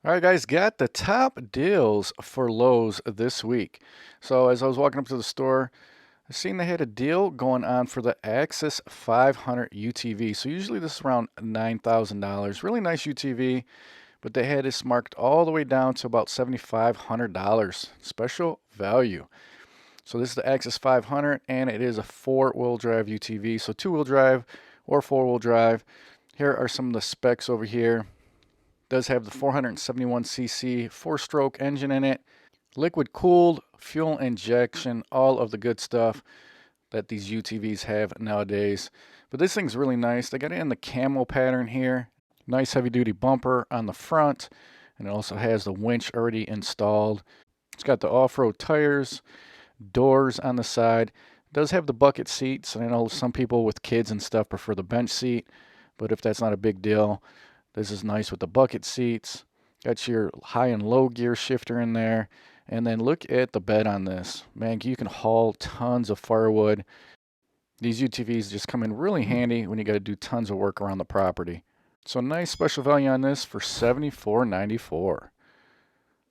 All right, guys, got the top deals for Lowe's this week. So as I was walking up to the store, I seen they had a deal going on for the Axis 500 UTV. So usually this is around $9,000. Really nice UTV, but they had this marked all the way down to about $7,500. Special value. So this is the Axis 500, and it is a four-wheel drive UTV. So two-wheel drive or four-wheel drive. Here are some of the specs over here. Does have the 471cc four-stroke engine in it, liquid cooled, fuel injection, all of the good stuff that these UTVs have nowadays. But this thing's really nice. They got it in the camo pattern here. Nice heavy duty bumper on the front, and it also has the winch already installed. It's got the off-road tires, doors on the side. It does have the bucket seats, and I know some people with kids and stuff prefer the bench seat, but if that's not a big deal, this is nice with the bucket seats. Got your high and low gear shifter in there. And then look at the bed on this. Man, you can haul tons of firewood. These UTVs just come in really handy when you got to do tons of work around the property. So nice special value on this for $74.94.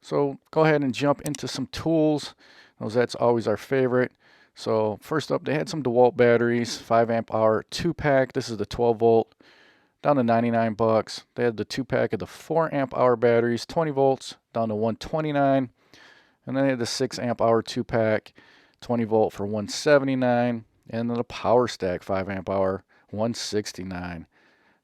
So go ahead and jump into some tools. That's always our favorite. So first up, they had some Dewalt batteries, 5 amp hour 2-pack. This is the 12 volt, down to 99 bucks. They had the 2-pack of the 4 amp hour batteries, 20 volts, down to 129. And then they had the 6 amp hour 2-pack, 20 volt for 179. And then the Power Stack 5 amp hour, 169.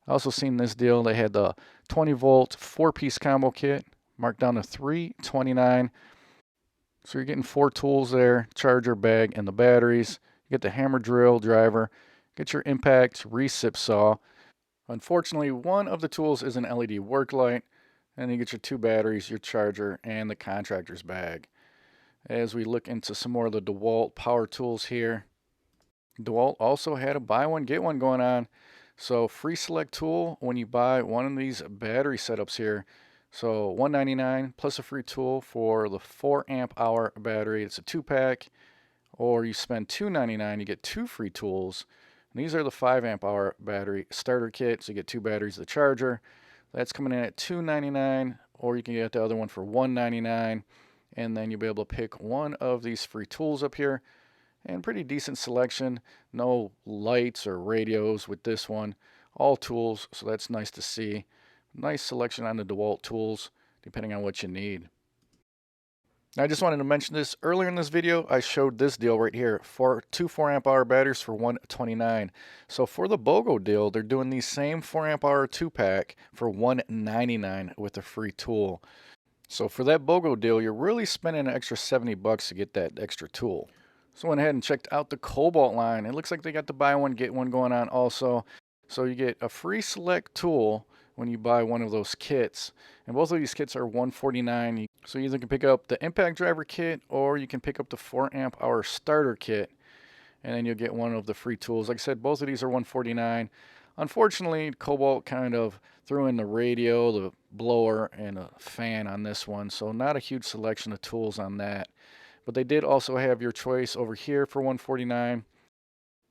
I also seen this deal. They had the 20 volt 4-piece combo kit, marked down to 329. So you're getting 4 tools there, charger, bag, and the batteries. You get the hammer drill driver, get your impact recip saw. Unfortunately, one of the tools is an LED work light, and you get your 2 batteries, your charger, and the contractor's bag. As we look into some more of the Dewalt power tools here, Dewalt also had a buy one, get one going on. So free select tool when you buy one of these battery setups here. So $199 plus a free tool for the 4 amp hour battery. It's a 2-pack. Or you spend $299, you get 2 free tools. And these are the 5 amp hour battery starter kit. So you get 2 batteries, the charger. That's coming in at $299, or you can get the other one for $199. And then you'll be able to pick one of these free tools up here. And pretty decent selection. No lights or radios with this one. All tools, so that's nice to see. Nice selection on the DeWalt tools, depending on what you need. I just wanted to mention this. Earlier in this video, I showed this deal right here for 2 4 amp hour batteries for $129. So for the BOGO deal, they're doing the same 4 amp hour 2-pack for $199 with a free tool. So for that BOGO deal, you're really spending an extra 70 bucks to get that extra tool. So I went ahead and checked out the Kobalt line. It looks like they got the buy one, get one going on also. So you get a free select tool when you buy one of those kits. And both of these kits are $149. So you either can pick up the impact driver kit or you can pick up the 4 amp hour starter kit. And then you'll get one of the free tools. Like I said, both of these are $149. Unfortunately, Kobalt kind of threw in the radio, the blower, and a fan on this one. So not a huge selection of tools on that. But they did also have your choice over here for $149.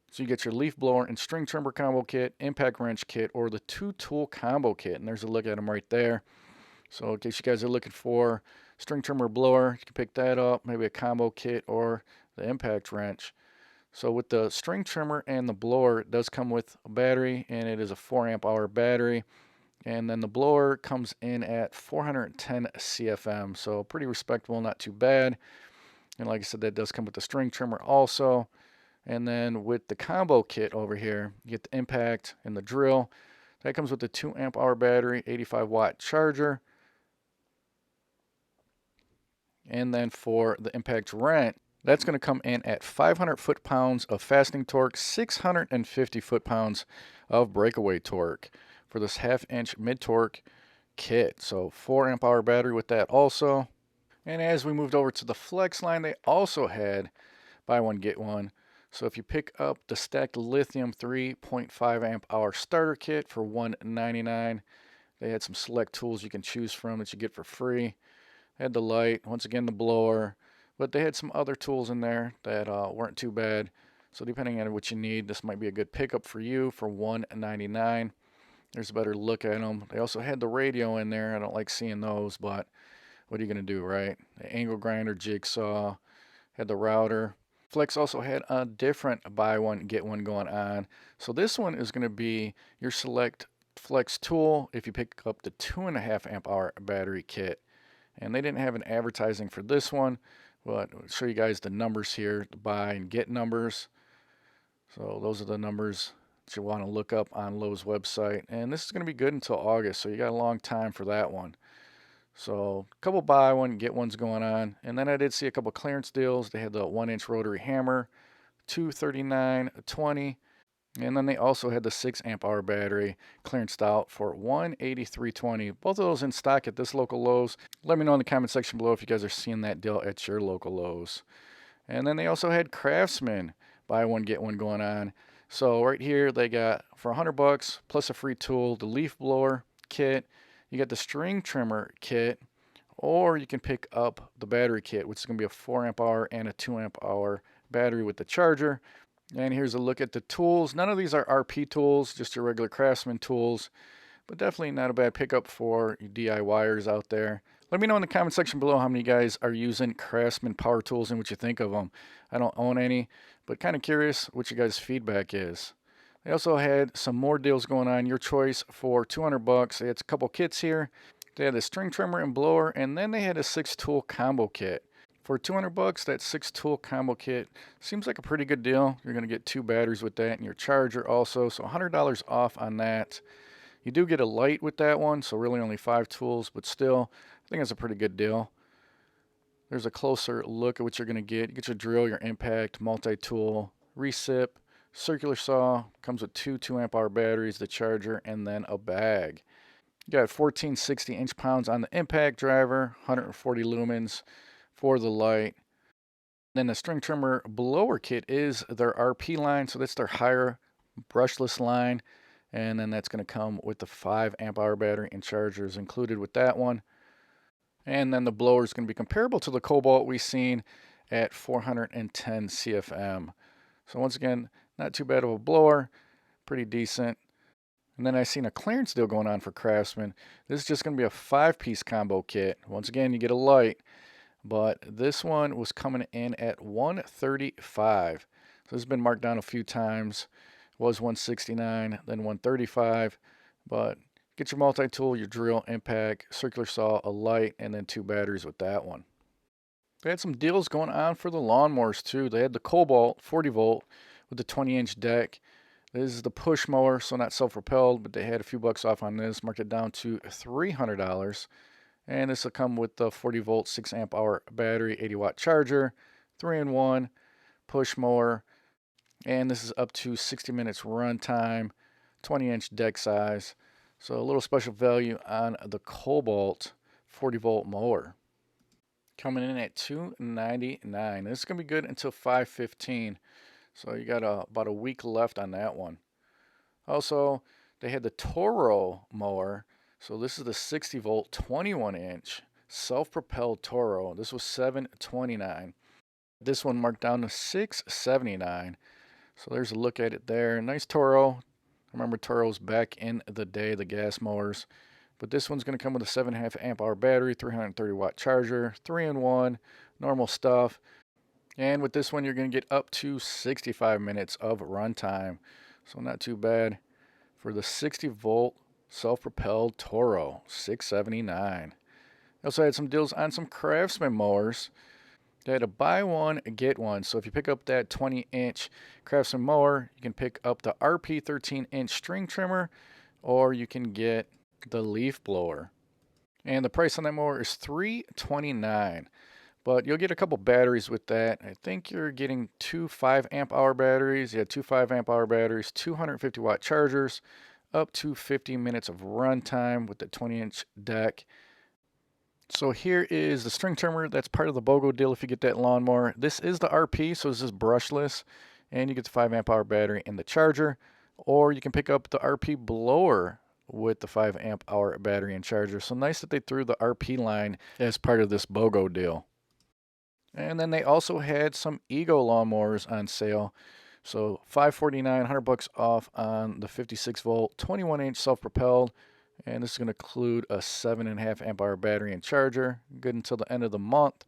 So you get your leaf blower and string trimmer combo kit, impact wrench kit, or the 2-tool combo kit. And there's a look at them right there. So in case you guys are looking for string trimmer blower, you can pick that up, maybe a combo kit or the impact wrench. So with the string trimmer and the blower, it does come with a battery, and it is a 4 amp hour battery. And then the blower comes in at 410 CFM, so pretty respectable, not too bad. And like I said, that does come with the string trimmer also. And then with the combo kit over here, you get the impact and the drill. That comes with the 2 amp hour battery, 85 watt charger. And then for the impact wrench, that's going to come in at 500 foot-pounds of fastening torque, 650 foot-pounds of breakaway torque for this 1/2-inch mid-torque kit. So 4 amp hour battery with that also. And as we moved over to the Flex line, they also had buy one, get one. So if you pick up the stacked lithium 3.5 amp hour starter kit for $199, they had some select tools you can choose from that you get for free. They had the light, once again the blower, but they had some other tools in there that weren't too bad. So depending on what you need, this might be a good pickup for you for $199. There's a better look at them. They also had the radio in there. I don't like seeing those, but what are you going to do, right? The angle grinder, jigsaw, had the router. Flex also had a different buy one, get one going on. So this one is going to be your select Flex tool if you pick up the 2.5 amp hour battery kit. And they didn't have an advertising for this one, but I'll show you guys the numbers here, the buy and get numbers. So those are the numbers that you want to look up on Lowe's website. And this is going to be good until August, so you got a long time for that one. So a couple buy one, get ones going on. And then I did see a couple clearance deals. They had the 1-inch rotary hammer, $239.20. And then they also had the 6 amp hour battery clearanced out for $183.20. Both of those in stock at this local Lowe's. Let me know in the comment section below if you guys are seeing that deal at your local Lowe's. And then they also had Craftsman buy one get one going on. So right here they got for $100 plus a free tool, the leaf blower kit. You got the string trimmer kit, or you can pick up the battery kit, which is going to be a 4 amp hour and a 2 amp hour battery with the charger. And here's a look at the tools. None of these are RP tools, just your regular Craftsman tools, but definitely not a bad pickup for you DIYers out there. Let me know in the comment section below how many of you guys are using Craftsman power tools and what you think of them. I don't own any, but kind of curious what you guys' feedback is. They also had some more deals going on. Your choice for $200. They had a couple kits here. They had a string trimmer and blower, and then they had a 6-tool combo kit. For $200, that 6-tool combo kit seems like a pretty good deal. You're going to get 2 batteries with that and your charger also, so $100 off on that. You do get a light with that one, so really only 5 tools, but still, I think that's a pretty good deal. There's a closer look at what you're going to get. You get your drill, your impact, multi-tool, recip, circular saw, comes with 2 2 amp hour batteries, the charger, and then a bag. You got 1460 inch-pounds on the impact driver, 140 lumens for the light. Then the string trimmer blower kit is their RP line, so that's their higher brushless line. And then that's going to come with the 5 amp hour battery and chargers included with that one. And then the blower is going to be comparable to the Kobalt we've seen at 410 CFM. So once again, not too bad of a blower, pretty decent. And then I seen a clearance deal going on for Craftsman. This is just going to be a 5-piece combo kit. Once again, you get a light, but this one was coming in at $135. So this has been marked down a few times. It was $169, then $135, but get your multi-tool, your drill, impact, circular saw, a light, and then 2 batteries with that one. They had some deals going on for the lawnmowers too. They had the Kobalt 40 volt with the 20-inch deck. This is the push mower, so not self-propelled, but they had a few bucks off on this, marked it down to $300. And this will come with the 40 volt 6 amp hour battery, 80 watt charger, 3-in-1 push mower, and this is up to 60 minutes run time, 20-inch deck size. So a little special value on the Kobalt 40 volt mower. Coming in at $299. This is going to be good until 5/15. So you got about a week left on that one. Also, they had the Toro mower. So this is the 60 volt 21-inch self-propelled Toro. This was $729. This one marked down to $679. So there's a look at it there. Nice Toro. I remember Toros back in the day, the gas mowers. But this one's going to come with a 7.5 amp hour battery, 330 watt charger, 3-in-1, normal stuff. And with this one, you're going to get up to 65 minutes of runtime. So not too bad for the 60 volt self-propelled Toro, $679. They also had some deals on some Craftsman mowers. They had a buy one, get one. So if you pick up that 20-inch Craftsman mower, you can pick up the RP 13-inch string trimmer, or you can get the leaf blower. And the price on that mower is $329. But you'll get a couple batteries with that. I think you're getting 2 5 amp hour batteries. Yeah, 2 5 amp hour batteries, 250 watt chargers, up to 50 minutes of run time with the 20-inch deck. So here is the string trimmer. That's part of the BOGO deal if you get that lawnmower. This is the RP, so this is brushless. And you get the 5 amp hour battery and the charger. Or you can pick up the RP blower with the 5 amp hour battery and charger. So nice that they threw the RP line as part of this BOGO deal. And then they also had some Ego lawnmowers on sale. So $549, 100 bucks off on the 56 volt, 21 inch self-propelled. And this is going to include a 7.5 amp hour battery and charger. Good until the end of the month.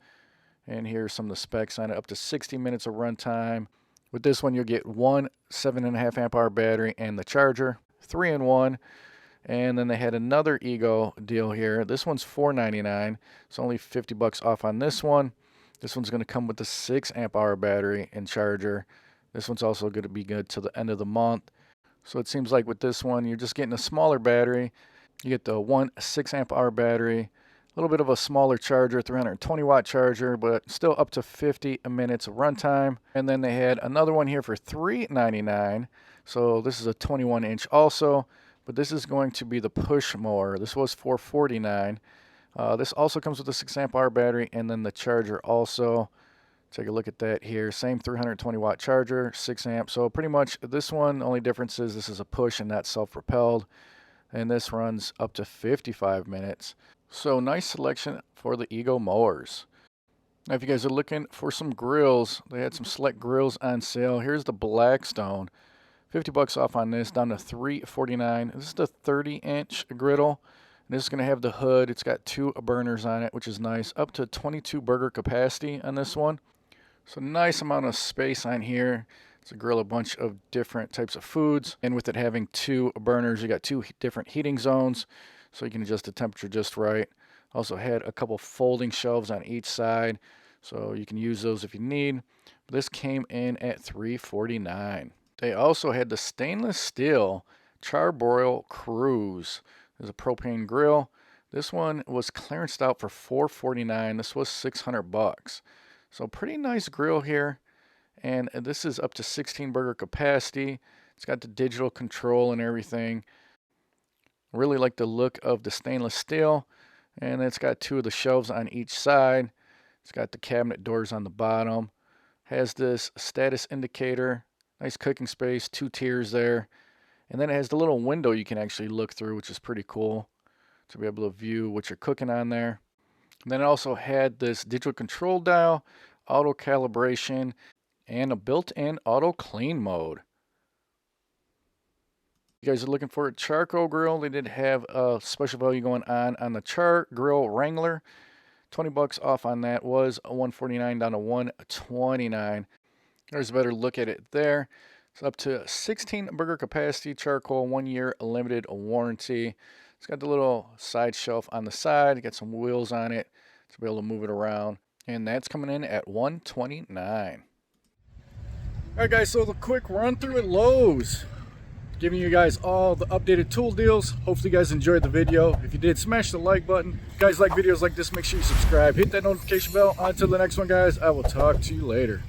And here's some of the specs on it. Up to 60 minutes of runtime. With this one, you'll get one 7.5 amp hour battery and the charger. 3-in-1. And then they had another Ego deal here. This one's $499. It's only 50 bucks off on this one. This one's going to come with the 6 amp hour battery and charger. This one's also going to be good till the end of the month. So it seems like with this one, you're just getting a smaller battery. You get the one 6 amp hour battery, a little bit of a smaller charger, 320 watt charger, but still up to 50 minutes of runtime. And then they had another one here for $399. So this is a 21 inch also, but this is going to be the push mower. This was $449. This also comes with a 6 amp hour battery and then the charger also. Take a look at that here. Same 320 watt charger, 6 amp. So pretty much this one, the only difference is this is a push and not self-propelled. And this runs up to 55 minutes. So nice selection for the Ego mowers. Now if you guys are looking for some grills, they had some select grills on sale. Here's the Blackstone. 50 bucks off on this, down to $349. This is the 30 inch griddle. And this is going to have the hood. It's got 2 burners on it, which is nice. Up to 22 burger capacity on this one. So nice amount of space on here to grill a bunch of different types of foods. And with it having 2 burners, you got 2 different heating zones, so you can adjust the temperature just right. Also had a couple folding shelves on each side, so you can use those if you need. But this came in at $349. They also had the stainless steel Charbroil Cruise. There's a propane grill. This one was clearanced out for $449. This was 600 bucks. So pretty nice grill here, and this is up to 16 burger capacity. It's got the digital control and everything. Really like the look of the stainless steel, and it's got 2 of the shelves on each side. It's got the cabinet doors on the bottom. Has this status indicator, nice cooking space, 2 tiers there, and then it has the little window you can actually look through, which is pretty cool to be able to view what you're cooking on there. And then it also had this digital control dial, auto calibration, and a built-in auto clean mode. You guys are looking for a charcoal grill. They did have a special value going on the Char Grill Wrangler. 20 bucks off on that, was $149 down to $129. There's a better look at it there. It's up to 16 burger capacity, charcoal, 1 year limited warranty. It's got the little side shelf on the side. You got some wheels on it to be able to move it around. And that's coming in at $129. Alright guys, so the quick run through at Lowe's. Giving you guys all the updated tool deals. Hopefully you guys enjoyed the video. If you did, smash the like button. If you guys like videos like this, make sure you subscribe. Hit that notification bell. Until the next one guys, I will talk to you later.